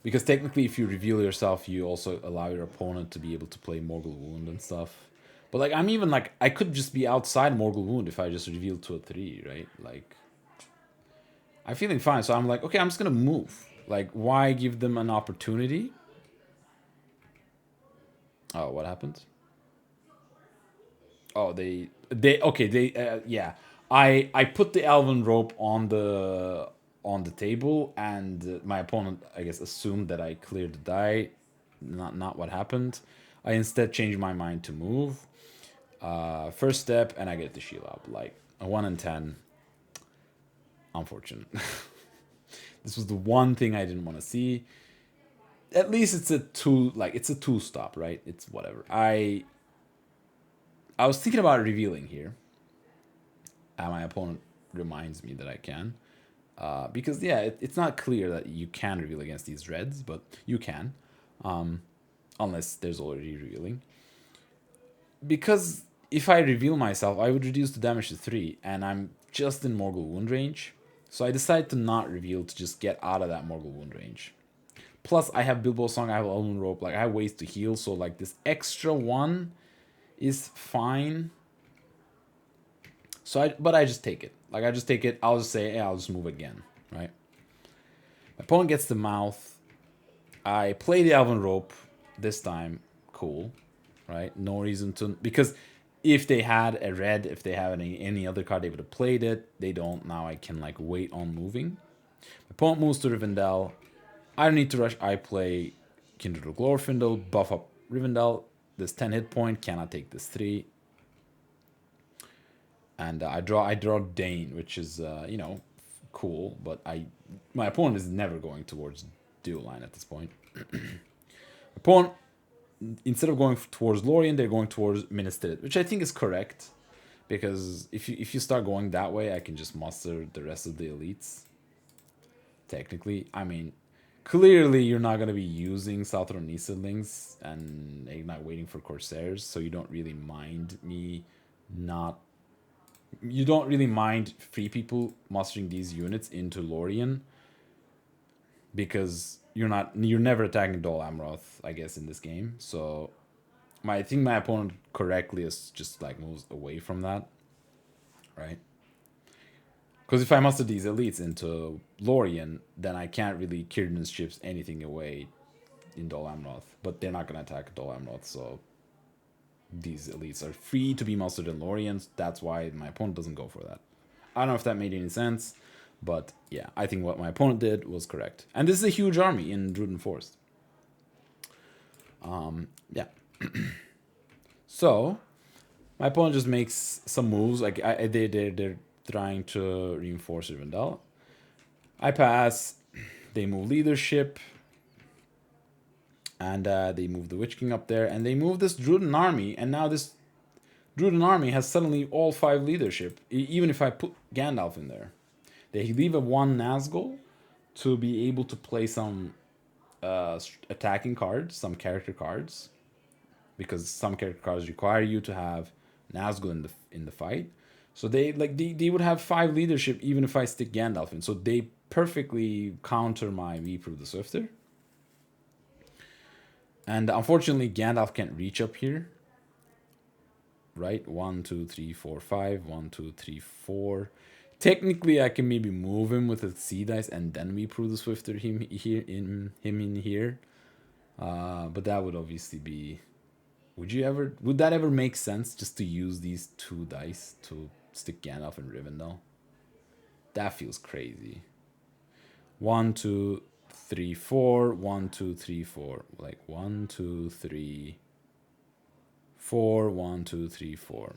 Because technically, if you reveal yourself, you also allow your opponent to be able to play Morgul Wound and stuff. But like, I'm even like, I could just be outside Morgul Wound if I just reveal to a 3, right? Like, I'm feeling fine. So I'm like, okay, I'm just gonna move. Like, why give them an opportunity? Oh, what happened? Oh, yeah. I put the Elven Rope on the table, and my opponent, I guess, assumed that I cleared the die. Not what happened. I instead changed my mind to move. First step, and I get the Shelob. Like a 1 in 10. Unfortunate. This was the one thing I didn't want to see. At least it's a 2, like it's a 2 stop, right? It's whatever. I was thinking about revealing here. And my opponent reminds me that I can. Because, yeah, it's not clear that you can reveal against these reds, but you can. Unless there's already revealing. Because if I reveal myself, I would reduce the damage to 3, and I'm just in Morgul Wound range. So I decided to not reveal to just get out of that Morgul Wound range. Plus, I have Bilbo Song, I have Elven Rope, like I have ways to heal, so like this extra 1 is fine. So but I just take it. Like I just take it. I'll just say, hey, I'll just move again, right? My opponent gets the mouth. I play the Elven Rope this time. Cool, right? No reason to, because if they had a red, if they have any other card, they would have played it. They don't. Now I can like wait on moving. My opponent moves to Rivendell. I don't need to rush. I play Kindred of Glorfindel, buff up Rivendell. This 10 hit point cannot take this 3. And I draw Dane, which is cool, but my opponent is never going towards dual line at this point. Opponent, instead of going towards Lorien, they're going towards Minas Tirith, which I think is correct, because if you start going that way, I can just muster the rest of the elites. Technically, I mean, clearly you're not going to be using Southern Easterlings and you're not waiting for Corsairs, so you don't really mind me not. You don't really mind free people mustering these units into Lorien because you're never attacking Dol Amroth, I guess, in this game. So I think my opponent correctly is just like moves away from that, right? Because if I muster these elites into Lorien, then I can't really Kieran's ships anything away in Dol Amroth. But they're not going to attack Dol Amroth, so these elites are free to be mustered in Lorien. That's why my opponent doesn't go for that. I don't know if that made any sense, but yeah, I think what my opponent did was correct. And this is a huge army in Druden Forest. Yeah. So, my opponent just makes some moves. Like they're trying to reinforce Rivendell. I pass. They move leadership. And they move the Witch King up there. And they move this Druden army. And now this Druden army has suddenly all 5 leadership. Even if I put Gandalf in there. They leave a 1 Nazgul to be able to play some attacking cards. Some character cards. Because some character cards require you to have Nazgul in the fight. So they would have 5 leadership even if I stick Gandalf in. So they perfectly counter my Reprove the Swifter. And unfortunately Gandalf can't reach up here. Right? 1, 2, 3, 4, 5. 1, 2, 3, 4. Technically I can maybe move him with a C dice and then Reprove the Swifter him in here. But that would obviously be... Would that ever make sense just to use these 2 dice to stick Gandalf and Rivendell? That feels crazy. 1, 2, 3, 4. 1, 2, 3, 4. Like 1, 2, 3, 4. 1, 2, 3, 4.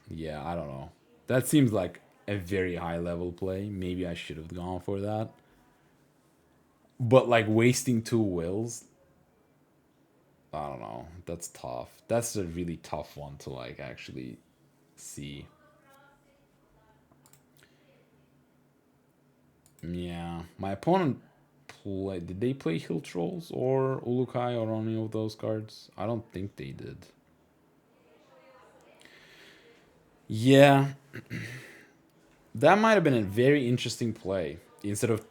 Yeah, I don't know. That seems like a very high level play. Maybe I should have gone for that. But like wasting 2 wills, I don't know. That's tough. That's a really tough one to like actually see. Yeah, my opponent play. Did they play Hill Trolls or Ulukai or any of those cards? I don't think they did. Yeah, that might have been a very interesting play. Instead of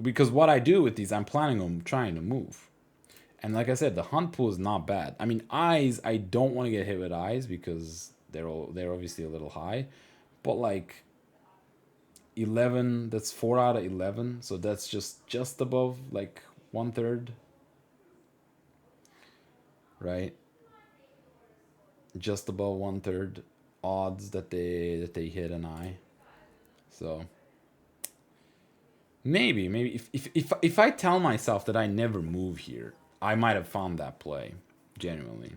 because what I do with these, I'm planning on trying to move. And like I said, the hunt pool is not bad. I mean, eyes, I don't want to get hit with eyes because they're obviously a little high. But like 11, that's 4 out of 11. So that's just above like 1/3. Right? Just above 1/3 odds that they hit an eye. So maybe if I tell myself that I never move here, I might have found that play, genuinely.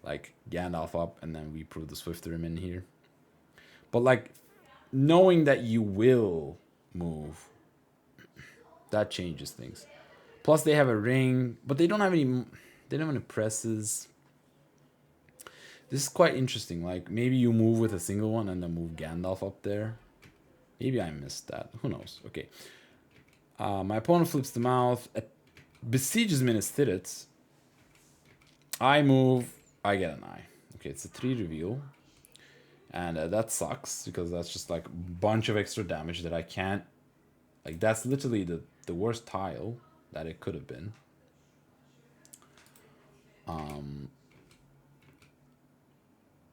Like Gandalf up and then we prove the Swifter him in here. But like knowing that you will move, that changes things. Plus they have a ring, but they don't have any presses. This is quite interesting. Like maybe you move with a single one and then move Gandalf up there. Maybe I missed that. Who knows? Okay. My opponent flips the mouth. Besieges Minas Tirith. I move. I get an eye. Okay, it's a 3 reveal. And that sucks because that's just like a bunch of extra damage that I can't... Like that's literally the worst tile that it could have been.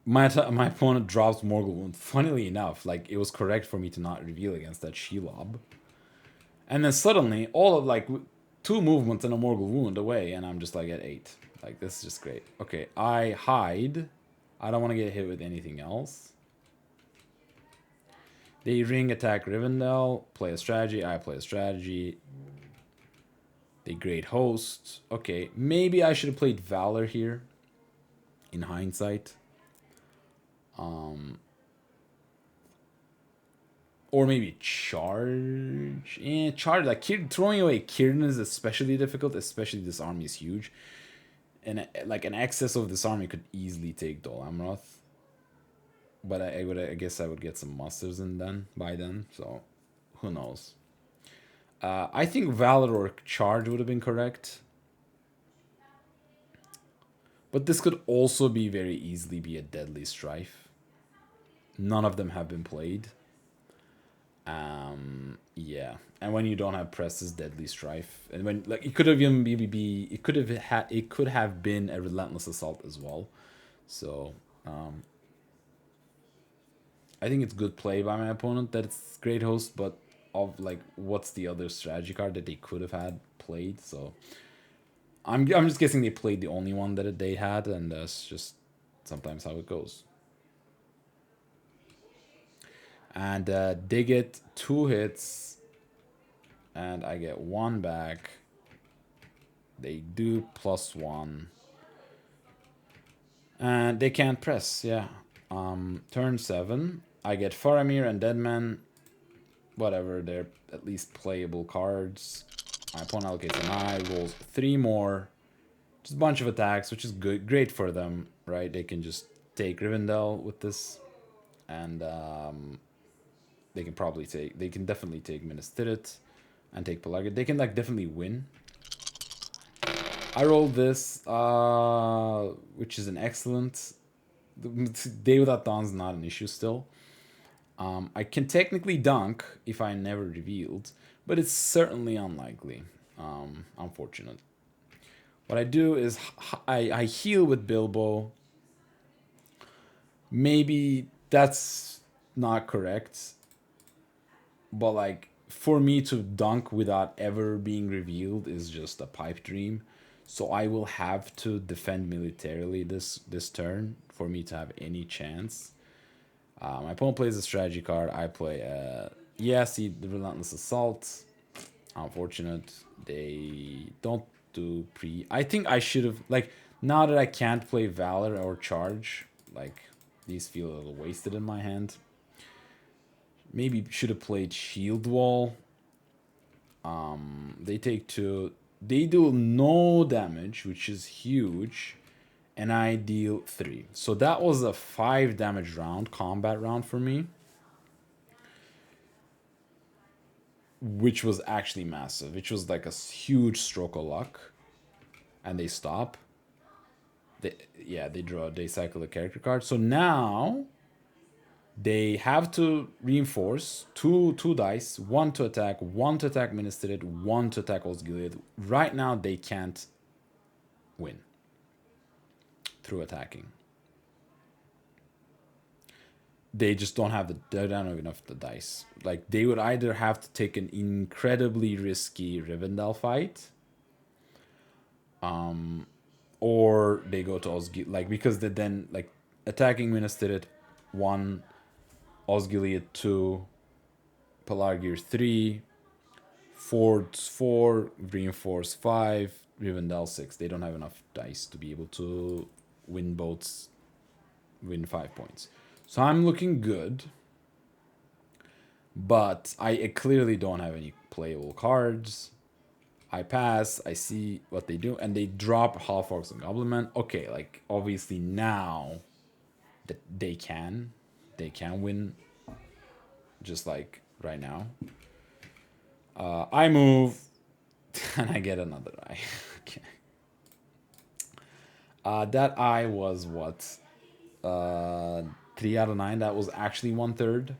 My opponent drops Morgul Wound. Funnily enough, like it was correct for me to not reveal against that Shelob. And then suddenly, all of like 2 movements and a Morgul Wound away, and I'm just like at 8. Like this is just great. Okay, I hide. I don't want to get hit with anything else. They ring attack Rivendell, play a strategy, I play a strategy. They Great Host. Okay, maybe I should have played Valor here, in hindsight. Or maybe Charge. Charge. Like, throwing away Kieran is especially difficult, especially this army is huge. And like an excess of this army could easily take Dol Amroth. But I guess I would get some musters in then by then, so who knows. I think Valor or Charge would have been correct. But this could also be very easily be a Deadly Strife. None of them have been played. Yeah, and when you don't have presses, Deadly Strife, and when like it could have even be it could have been a Relentless Assault as well. So I think it's good play by my opponent that it's Great Host, but of like what's the other strategy card that they could have had played? So I'm just guessing they played the only one that they had, and that's just sometimes how it goes. And they get 2 hits, and I get 1 back. They do +1, and they can't press. Yeah. Turn 7, I get Faramir and Deadman. Whatever, they're at least playable cards. My opponent allocates an eye, rolls 3 more. Just a bunch of attacks, which is good, great for them, right? They can just take Rivendell with this, and they can definitely take Minas Tirith and take Pelargir. They can like definitely win. I rolled this, which is an excellent. Day Without Dawn's not an issue still. I can technically dunk if I never revealed, but it's certainly unlikely. Unfortunate. What I do is I heal with Bilbo. Maybe that's not correct, but like for me to dunk without ever being revealed is just a pipe dream. So I will have to defend militarily this turn for me to have any chance. My opponent plays a strategy card. I play see the Relentless Assault. Unfortunate. They don't do pre. I think I should have like now that I can't play Valor or Charge, like these feel a little wasted in my hand. Maybe should have played Shield Wall. They take 2. They do no damage, which is huge, and I deal 3. So that was a 5 damage round, combat round for me, which was actually massive. Which was like a huge stroke of luck, and they stop. They cycle the character card. So now they have to reinforce two dice, 1 to attack, 1 to attack Minas Tirith, 1 to attack Osgiliath. Right now they can't win through attacking. They just don't have they don't have enough the dice. Like they would either have to take an incredibly risky Rivendell fight, or they go to Osgiliath, like because they then like attacking Minas Tirith 1, Osgiliath 2, Pelargir 3, Fords 4, Reinforce 5, Rivendell 6. They don't have enough dice to be able to win 5 points. So I'm looking good, but I clearly don't have any playable cards. I pass, I see what they do, and they drop Half Orcs and Goblin Man. Okay, like obviously now that they can win, just like right now. I move, and I get another eye. Okay. That eye was what? 3 out of 9. That was actually 1/3.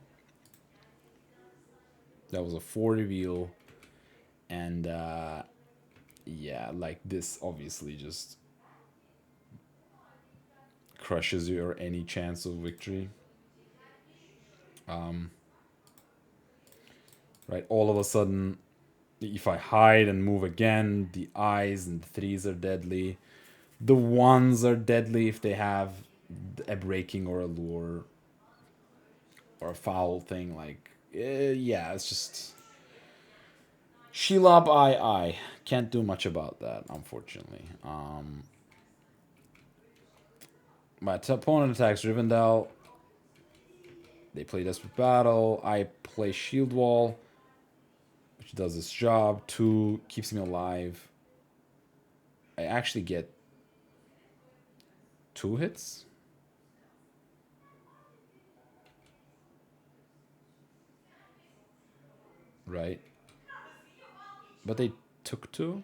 That was a 4 reveal. And yeah, like this obviously just crushes your any chance of victory. Right, all of a sudden, if I hide and move again, the eyes and the 3s are deadly. The 1s are deadly if they have a breaking or a lure or a foul thing. Like, yeah, it's just Shelob I can't do much about that, unfortunately. My opponent attacks Rivendell. They play Desperate Battle. I play Shield Wall, which does its job. 2 keeps me alive. I actually get 2 hits. Right. But they took two.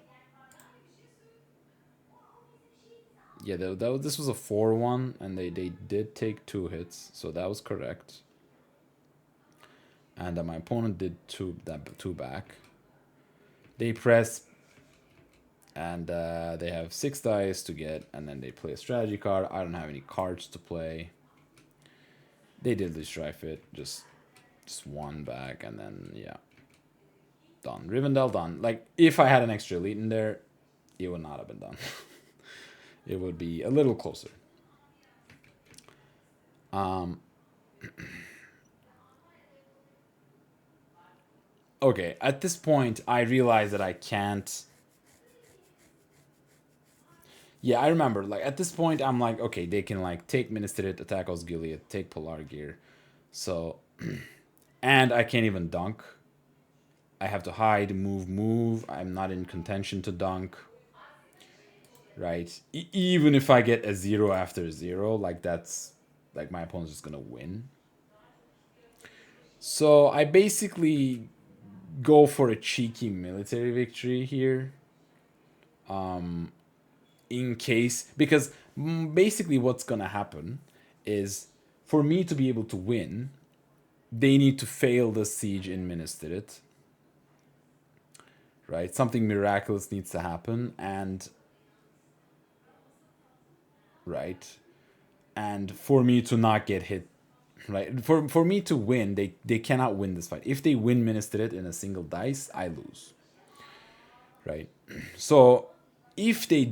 Yeah, this was a 4-1, and they did take 2 hits, so that was correct. And my opponent did two back. They press, and they have 6 dice to get, and then they play a strategy card. I don't have any cards to play. They did the strife it, just one back, and then yeah, done. Rivendell done. Like, if I had an extra elite in there, it would not have been done. It would be a little closer. Okay, at this point, I realize that I can't. Yeah, I remember. Like, at this point, I'm like, okay, they can like take Minister It, attack Osgiliath, take Polar Gear, so, and I can't even dunk. I have to hide, move. I'm not in contention to dunk. Right? Even if I get a 0 after 0, like that's like my opponent's just gonna win. So I basically go for a cheeky military victory here. In case, because basically what's gonna happen is, for me to be able to win, they need to fail the siege in Minas Tirith. Right? Something miraculous needs to happen, and right, and for me to not get hit, right, for me to win, they cannot win this fight. If they win Minas Tirith in a single dice, I lose, right? So if they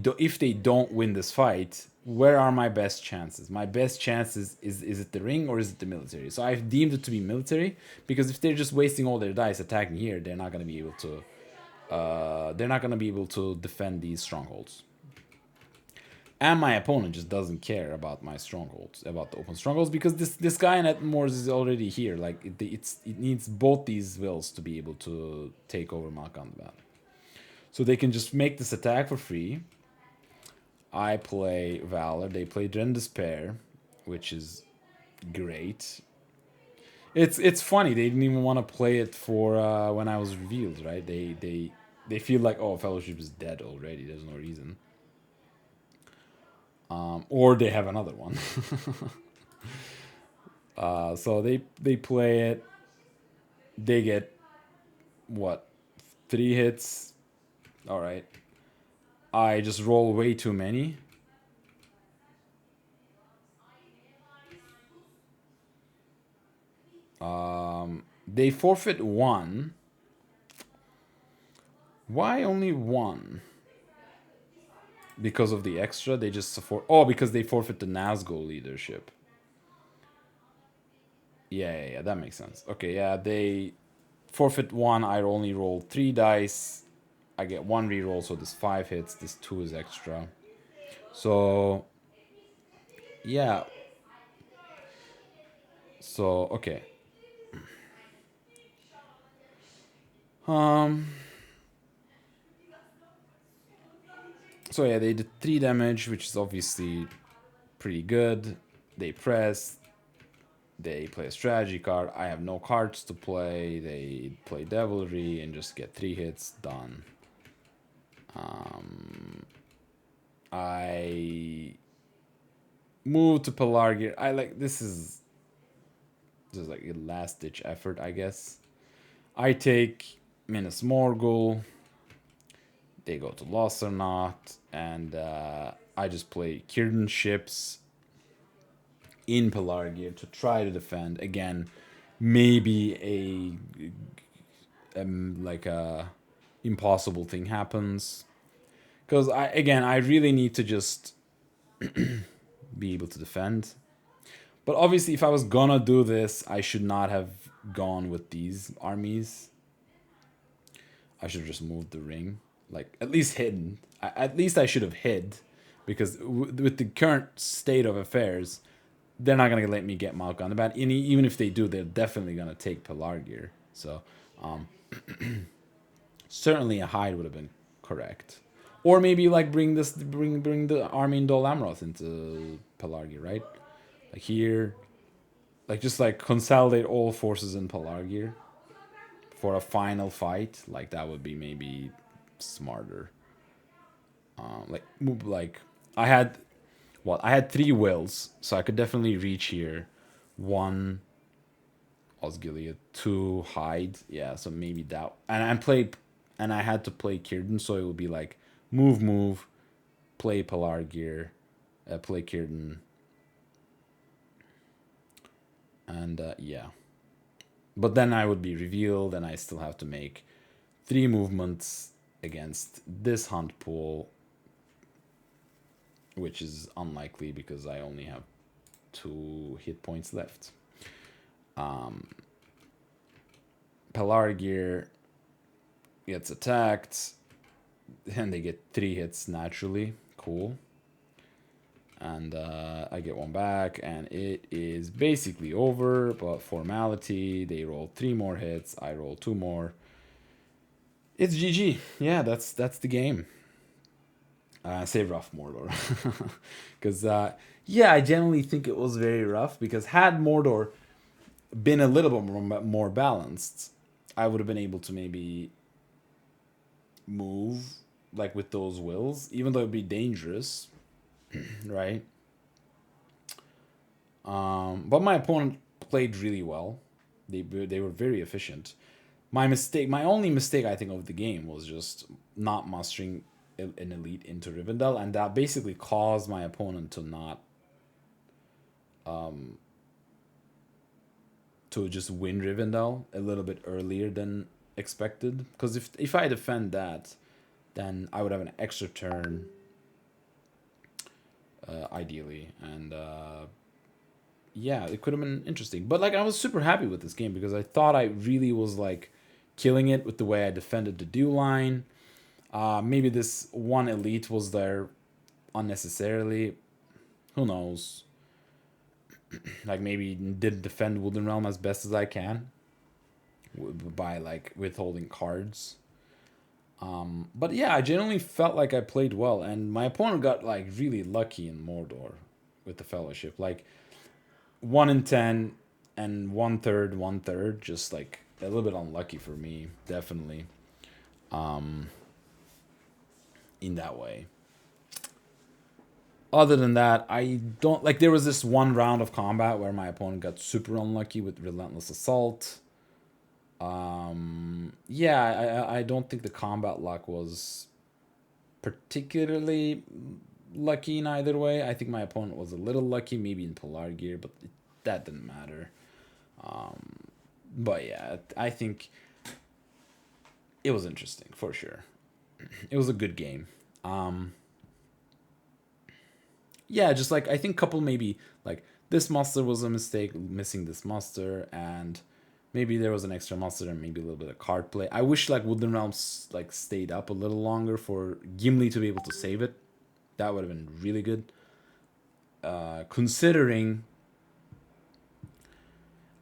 don't win this fight, where are my best chances? My best chances is it the ring or is it the military? So I've deemed it to be military, because if they're just wasting all their dice attacking here, they're not going to be able to defend these strongholds. And my opponent just doesn't care about my strongholds, about the open strongholds, because this guy in Atmores is already here. Like, it needs both these wills to be able to take over Malkandabat. So they can just make this attack for free. I play Valor, they play Dren Despair, which is great. It's funny, they didn't even want to play it for when I was revealed, right? They feel like, oh, Fellowship is dead already, there's no reason. Or they have another one. So they play it. They get what, 3 hits. All right. I just roll way too many. They forfeit 1. Why only 1? Because of the extra, they just because they forfeit the Nazgul leadership. Yeah, that makes sense. Okay, yeah, they forfeit 1. I only roll 3 dice. I get 1 reroll, so this 5 hits. This 2 is extra. So yeah. So okay. So yeah, they did 3 damage, which is obviously pretty good. They press. They play a strategy card. I have no cards to play. They play Devilry and just get 3 hits. Done. I move to Pelargir. This is just like a last ditch effort, I guess. I take Minas Morgul. They go to Lossernot, and I just play Kierden ships in Pelargir to try to defend. Again, maybe like a impossible thing happens, because I really need to just be able to defend. But obviously, if I was gonna do this, I should not have gone with these armies. I should have just moved the ring, like at least hidden. At least I should have hid, because with the current state of affairs, they're not gonna let me get Malkandabat. Even if they do, they're definitely gonna take Pelargir. So, certainly a hide would have been correct, or maybe like bring the army in Dol Amroth into Pelargir, right? Like here, like just like consolidate all forces in Pelargir for a final fight. Like that would be maybe smarter. Like I had I had 3 wills, so I could definitely reach here. 1 Osgiliath, 2 hide, yeah. So maybe that, and I had to play Círdan, so it would be like move, play Pelargir, play Círdan, and yeah. But then I would be revealed, and I still have to make 3 movements against this hunt pool, which is unlikely because I only have 2 hit points left. Pelargir gets attacked, and they get 3 hits naturally. Cool. And I get 1 back, and it is basically over, but formality. They roll 3 more hits, I roll 2 more. It's GG. Yeah, that's the game. Say rough Mordor. Because, yeah, I generally think it was very rough, because had Mordor been a little bit more balanced, I would have been able to maybe move, like, with those wills, even though it would be dangerous, right? But my opponent played really well. They were very efficient. My only mistake, I think, of the game was just not mustering an elite into Rivendell, and that basically caused my opponent to not to just win Rivendell a little bit earlier than expected. Because if I defend that, then I would have an extra turn, ideally, and yeah, it could have been interesting. But like, I was super happy with this game because I thought I really was like killing it with the way I defended the dew line. Maybe this one elite was there unnecessarily. Who knows? Like, maybe did defend Woodland Realm as best as I can by like withholding cards. But yeah, I genuinely felt like I played well, and my opponent got like really lucky in Mordor with the Fellowship. Like 1 in 10 and 1/3, 1/3, just like a little bit unlucky for me, definitely. In that way. Other than that, I don't like. There was this one round of combat where my opponent got super unlucky with Relentless Assault. Yeah, I don't think the combat luck was particularly lucky in either way. I think my opponent was a little lucky, maybe in Pelargir, but that didn't matter. But yeah, I think it was interesting for sure. It was a good game. Yeah, just like I think couple maybe like this muster was a mistake, missing this muster, and maybe there was an extra muster and maybe a little bit of card play. I wish like Woodland Realms like stayed up a little longer for Gimli to be able to save it. That would have been really good. Considering,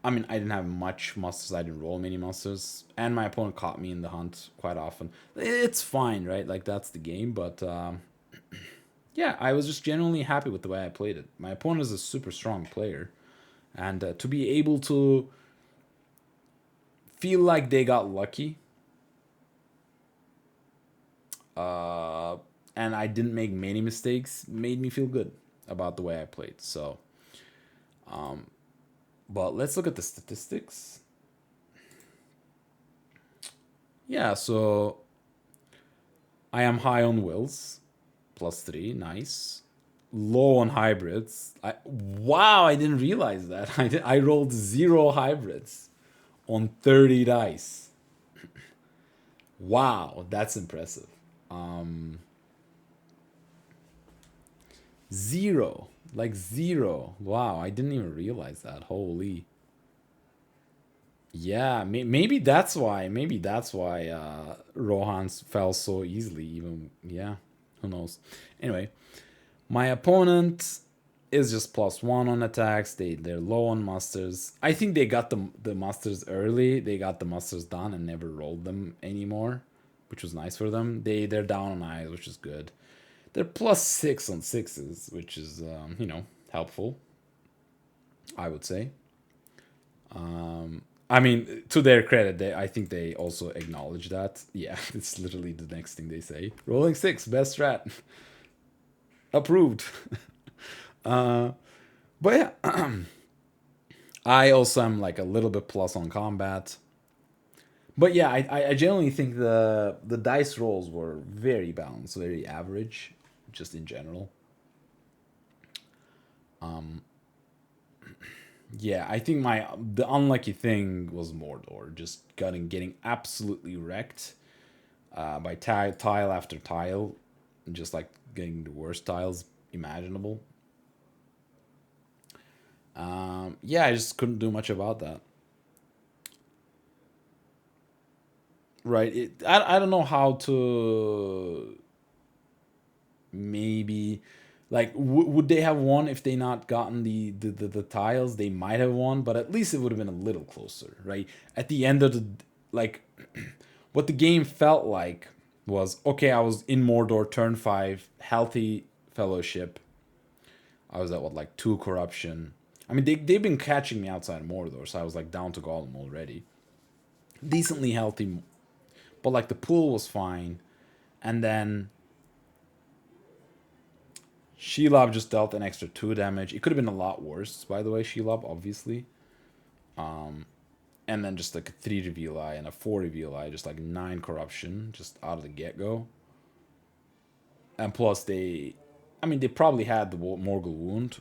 I mean, I didn't have much musters. I didn't roll many musters, and my opponent caught me in the hunt quite often. It's fine, right? Like that's the game, but yeah, I was just genuinely happy with the way I played it. My opponent is a super strong player, and to be able to feel like they got lucky, and I didn't make many mistakes, made me feel good about the way I played. So, but let's look at the statistics. Yeah, so I am high on wills, +3, nice. Low on hybrids. Wow, I didn't realize that. I rolled 0 hybrids on 30 dice. Wow, that's impressive. 0, like 0. Wow, I didn't even realize that. Holy. Yeah, maybe that's why. Maybe that's why Rohan fell so easily. Even, yeah, who knows. Anyway, my opponent is just +1 on attacks. They're low on musters. I think they got the musters early. They got the musters done and never rolled them anymore, which was nice for them. They're down on eyes, which is good. They're +6 on sixes, which is helpful, I would say. I mean, to their credit, I think they also acknowledge that. Yeah, it's literally the next thing they say. Rolling six, best strat, approved. Uh, but yeah, I also am like a little bit plus on combat. But yeah, I generally think the dice rolls were very balanced, very average, just in general. Yeah, I think the unlucky thing was Mordor, just getting absolutely wrecked by tile after tile, just like getting the worst tiles imaginable. Yeah, I just couldn't do much about that. Right? I don't know how to maybe like would they have won if they not gotten the tiles? They might have won, but at least it would have been a little closer, right? At the end of the like, what the game felt like was okay. I was in Mordor turn 5, healthy fellowship. I was at what, like 2 corruption. I mean, they've been catching me outside of Mordor, so I was like down to Gollum already. Decently healthy, but like the pool was fine. And then Shelob just dealt an extra 2 damage. It could have been a lot worse, by the way, Shelob, obviously. And then just like a 3 reveal eye and a 4 reveal eye, just like 9 corruption, just out of the get go. And plus, I mean, they probably had the Morgul wound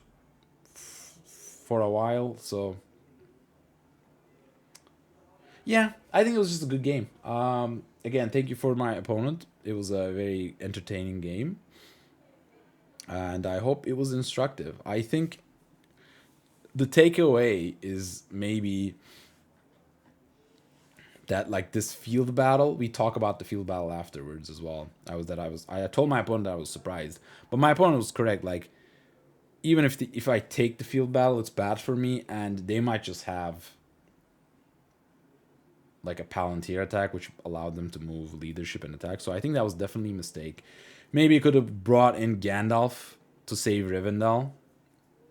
for a while, so yeah, I think it was just a good game. Again, thank you for my opponent. It was a very entertaining game, and I hope it was instructive. I think the takeaway is maybe that like this field battle, we talk about the field battle afterwards as well. I told my opponent that I was surprised, but my opponent was correct. Like, even if I take the field battle, it's bad for me, and they might just have like a Palantir attack, which allowed them to move leadership and attack. So I think that was definitely a mistake. Maybe it could have brought in Gandalf to save Rivendell.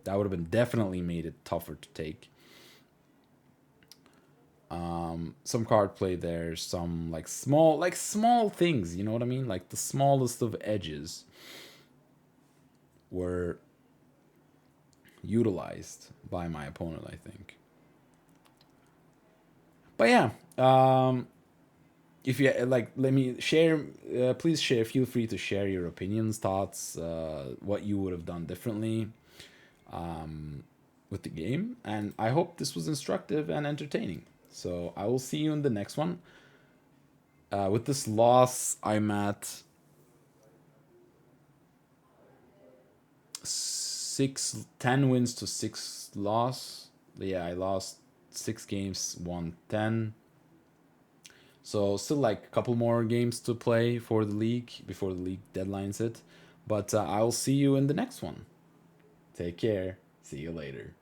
That would have been definitely made it tougher to take. Some card play there, some like small things, you know what I mean? Like the smallest of edges were utilized by my opponent, I think. But yeah, if you like, let me share. Please share. Feel free to share your opinions, thoughts, what you would have done differently with the game. And I hope this was instructive and entertaining. So I will see you in the next one. With this loss, I'm at 10 wins to 6 loss. Yeah, I lost 6 games, won 10. So still like a couple more games to play for the league before the league deadlines hit. But I will see you in the next one. Take care. See you later.